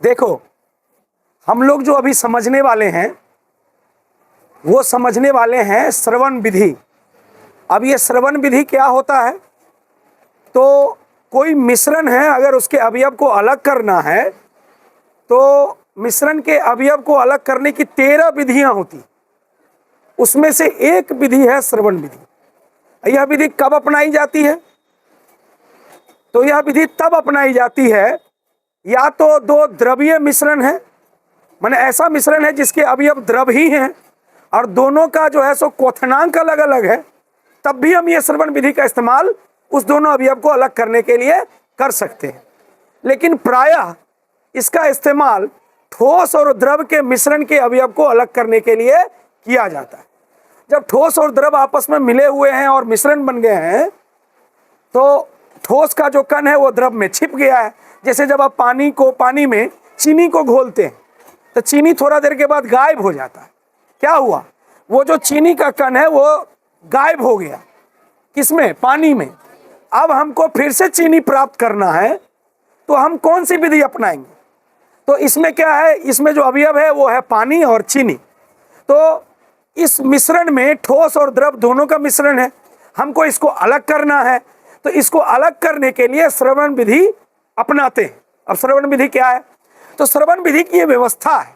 देखो, हम लोग जो अभी समझने वाले हैं वो समझने वाले हैं श्रवण विधि। अब ये श्रवण विधि क्या होता है? तो कोई मिश्रण है, अगर उसके अवयव को अलग करना है तो मिश्रण के अवयव को अलग करने की 13 विधियां होती, उसमें से एक विधि है श्रवण विधि। यह विधि कब अपनाई जाती है? तो यह विधि तब अपनाई जाती है या तो दो द्रव्य मिश्रण है, माने ऐसा मिश्रण है जिसके अवयव द्रव ही हैं और दोनों का जो है सो क्वथनांक अलग अलग है, तब भी हम ये श्रवण विधि का इस्तेमाल उस दोनों अवयव को अलग करने के लिए कर सकते हैं। लेकिन प्रायः इसका इस्तेमाल ठोस और द्रव के मिश्रण के अवयव को अलग करने के लिए किया जाता है। जब ठोस और द्रव आपस में मिले हुए हैं और मिश्रण बन गए हैं तो ठोस का जो कण है वो द्रव में छिप गया है। जैसे जब आप पानी में चीनी को घोलते हैं तो चीनी थोड़ा देर के बाद गायब हो जाता है। क्या हुआ? वो जो चीनी का कण है वो गायब हो गया। किसमें? पानी में। अब हमको फिर से चीनी प्राप्त करना है तो हम कौन सी विधि अपनाएंगे? तो इसमें क्या है, इसमें जो अवयव है वो है पानी और चीनी। तो इस मिश्रण में ठोस और द्रव दोनों का मिश्रण है, हमको इसको अलग करना है, तो इसको अलग करने के लिए श्रवण विधि अपनाते हैं। अब श्रवण विधि क्या है? तो श्रवण विधि की ये व्यवस्था है।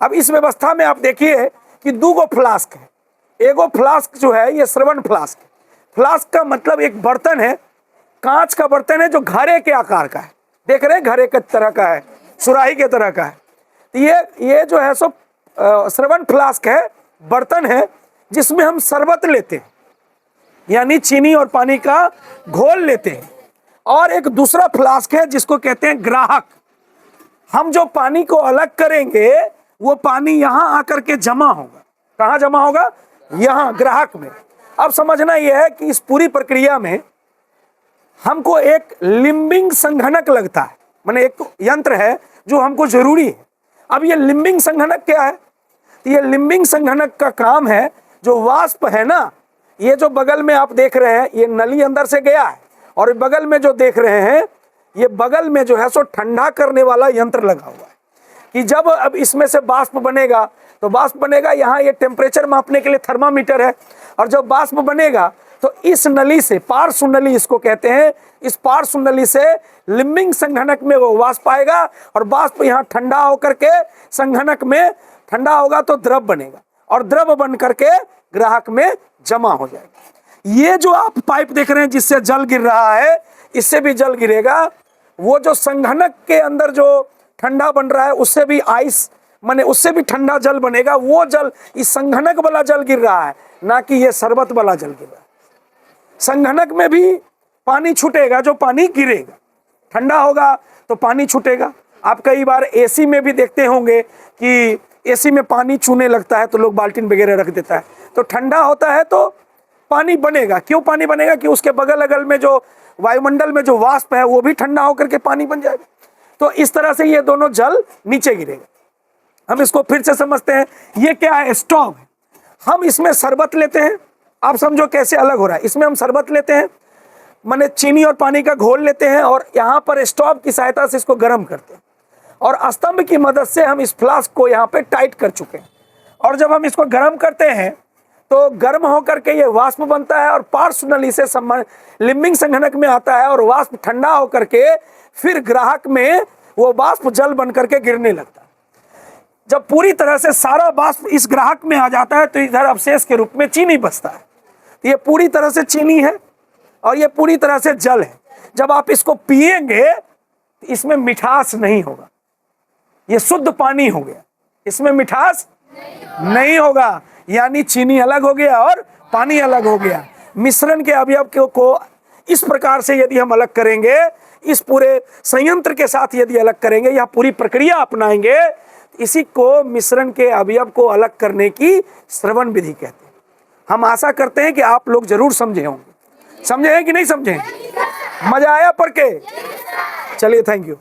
अब इस व्यवस्था में आप देखिए कि 2 गो फ्लास्क है। एगो फ्लास्क जो है ये श्रवण फ्लास्क है। फ्लास्क का मतलब एक बर्तन है, कांच का बर्तन है जो घड़े के आकार का है। देख रहे हैं, घड़े के तरह का है, सुराही के तरह का है। तो ये जो है सो श्रवण फ्लास्क है, बर्तन है जिसमें हम शरबत लेते हैं, यानी चीनी और पानी का घोल लेते हैं। और एक दूसरा फ्लास्क है जिसको कहते हैं ग्राहक। हम जो पानी को अलग करेंगे वो पानी यहां आकर के जमा होगा। कहां जमा होगा? यहां, ग्राहक में। अब समझना यह है कि इस पूरी प्रक्रिया में हमको एक लिम्बिंग संघनक लगता है, माने एक यंत्र है जो हमको जरूरी है। अब ये लिम्बिंग संघनक क्या है? तो ये लिम्बिंग संघनक का काम है, जो वाष्प है ना, ये जो बगल में आप देख रहे हैं ये नली अंदर से गया है, और बगल में जो देख रहे हैं ये बगल में जो है सो ठंडा करने वाला यंत्र लगा हुआ है कि जब अब इसमें से वाष्प बनेगा तो वाष्प बनेगा, यहाँ ये टेम्परेचर मापने के लिए थर्मामीटर है, और जब वाष्प बनेगा तो इस नली से, पार्श्व नली इसको कहते हैं, इस पार्श्व नली से लिम्बिंग संघनक में वो वाष्प आएगा और वाष्प यहाँ ठंडा होकर के संघनक में ठंडा होगा तो द्रव बनेगा, और द्रव बन करके ग्राहक में जमा हो जाएगा। ये जो आप पाइप देख रहे हैं जिससे जल गिर रहा है, इससे भी जल गिरेगा। वो जो संघनक के अंदर जो ठंडा बन रहा है उससे भी आइस, माने उससे भी ठंडा जल बनेगा। वो जल, इस संघनक वाला जल गिर रहा है, ना कि ये शरबत वाला जल गिर रहा है। संघनक में भी पानी छूटेगा, जो पानी गिरेगा, ठंडा होगा तो पानी छूटेगा। आप कई बार एसी में भी देखते होंगे कि एसी में पानी चूने लगता है तो लोग बाल्टीन वगैरह रख देता है, तो ठंडा होता है तो पानी बनेगा। क्यों पानी बनेगा? कि उसके बगल अगल में जो वायुमंडल में जो वाष्प है वो भी ठंडा होकर के पानी बन जाएगा। तो इस तरह से ये दोनों जल नीचे गिरेगा। हम इसको फिर से समझते हैं। ये क्या है? स्टोव है। हम इसमें शरबत लेते हैं। आप समझो कैसे अलग हो रहा है। इसमें हम शरबत लेते हैं, माने चीनी और पानी का घोल लेते हैं, और यहाँ पर स्टोव की सहायता से इसको गर्म करते हैं, और स्तंभ की मदद से हम इस फ्लास्क को यहाँ पे टाइट कर चुके हैं। और जब हम इसको गर्म करते हैं तो गर्म होकर के ये वाष्प बनता है और पार्श्व नली से लिम्बिंग संघनक में आता है, और वाष्प ठंडा होकर के फिर ग्राहक में वो वाष्प जल बन करके गिरने लगता है। जब पूरी तरह से सारा वाष्प इस ग्राहक में आ जाता है तो इधर अवशेष के रूप में चीनी बचता है। तो ये पूरी तरह से चीनी है और ये पूरी तरह से जल है। जब आप इसको पिएंगे तो इसमें मिठास नहीं होगा, ये शुद्ध पानी हो गया, इसमें मिठास नहीं होगा, यानी चीनी अलग हो गया और पानी अलग हो गया। मिश्रण के अवयव को इस प्रकार से यदि हम अलग करेंगे, इस पूरे संयंत्र के साथ यदि अलग करेंगे, यह पूरी प्रक्रिया अपनाएंगे, इसी को मिश्रण के अवयव को अलग करने की श्रवण विधि कहते हैं। हम आशा करते हैं कि आप लोग जरूर समझे होंगे। समझे हैं कि नहीं समझे? मजा आया पढ़ के? चलिए, थैंक यू।